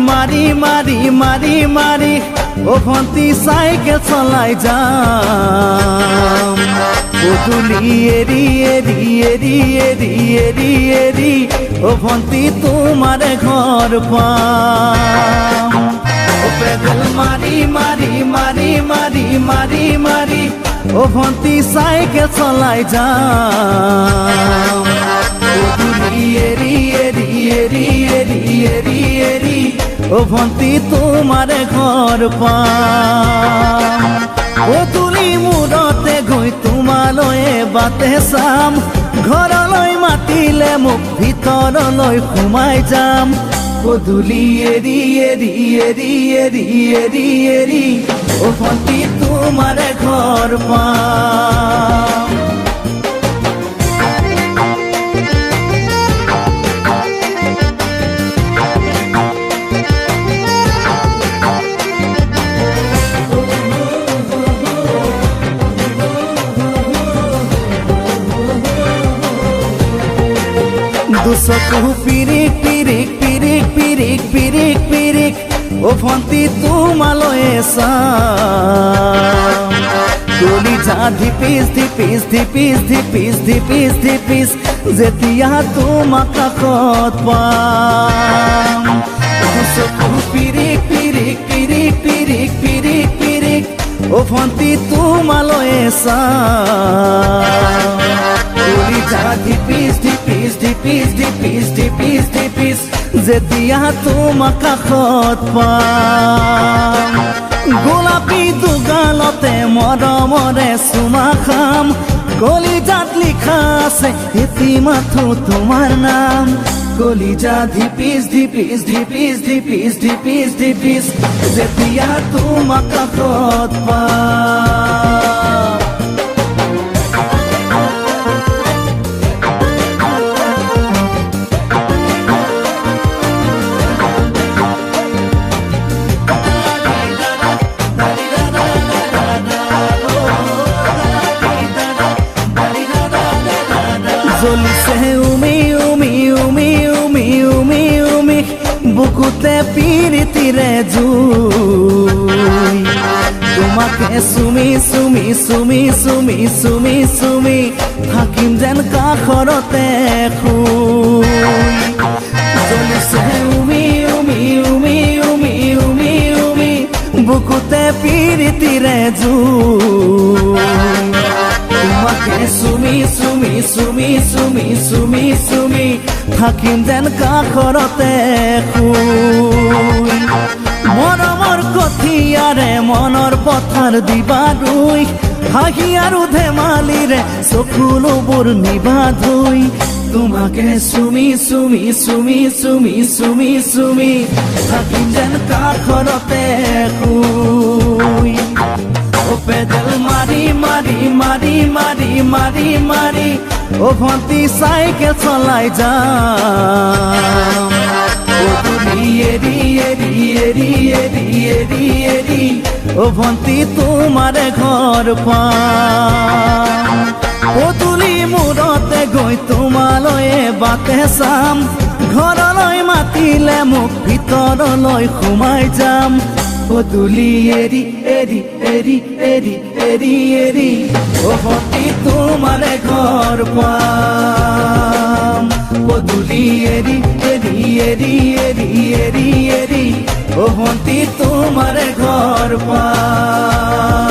মারি মারি মারি মারি ও ভন্তি সাইকেল চলাই যাম পদূলি এরি এরি এরি এরি এরি এরি ও ভন্তি তোমার ঘর পাম ও পেডেল মারি মারি মারি মারি মারি মারি ও ভন্তি সাইকেল চলাই যাম পদূলি এরি এরি এরি এরি এরি এরি ও ভন্তি তোমার ঘর পাম পদূলি মূৰতে গৈ তোমালৈ বাটে চাম ঘৰলৈ মাতিলে মোক ভিতৰলৈ সোমাই যাম পদূলি এৰি এৰি এৰি এৰি এৰি এৰি ও ভন্তি তোমাৰ ঘৰ পাম দুচকু পিৰিক পিৰিক পিৰিক পিৰিক পিৰিক পিৰিক ও ভন্তি তোমালৈ চাম কলিজা ধিপিস ধিপিস ধিপিস ধিপিস ধিপিস ধিপিস যেতিয়া তোমাক কাষত পাম দুচকু পিৰিক পিৰিক পিৰিক পিৰিক পিৰিক পিৰিক ও ভন্তি তোমালৈ চাম কলিজা ধিপিস ধিপিস ধিপিস ধিপিস ধিপিস ধিপিস যেতিয়া তোমাক কাষত পাম গোলাপী দুগালতে মৰমৰে চুমা খাম কলিজাত লিখা আছে এটি মাথো তোমাৰ নাম কলিজা ধিপিস ধিপিস ধিপিস ধিপিস ধিপিস ধিপিস যেতিয়া তোমাক কাষত পাম জ্বলিছে উমি উমি উমি উমি উমি উমি বুকুতে পিৰিতিৰে জুই তোমাকে চুমি চুমি চুমি চুমি চুমি চুমি থাকিম যেন কাষৰতে শুই জ্বলিছে উমি উমি উমি উমি উমি উমি বুকুতে পিৰিতিৰে জুই তোমাকে চুমি চুমি চুমি চুমি চুমি চুমি থাকিম যেন কাষৰতে শুই মৰমৰ কঠিয়াৰে মনৰ পথাৰ দিবা ৰুই হাঁহি আৰু ধেমালিৰে চকুলোবোৰ নিবা ধুই তোমাকে চুমি চুমি চুমি চুমি চুমি চুমি থাকিম যেন কাষৰতে শুই ও পেডেল মারি মারি মারি মারি মারি মারি ও ভন্তি সাইকেল চলাই যাম পদূলি এরি এরি এরি এরি এরি এরি ও ভন্তি তোমাৰ ঘৰ পাম পদূলি মূৰতে গৈ তোমালৈ বাটে চাম ঘৰলৈ মাতিলে মোক ভিতৰলৈ সোমাই যাম পদূলি এৰি এৰি এৰি এৰি এৰি এৰি ও ভন্তি তোমাৰ ঘৰ পাম পদূলি এৰি এৰি এৰি এৰি এৰি এৰি ও ভন্তি তোমাৰ ঘৰ পাম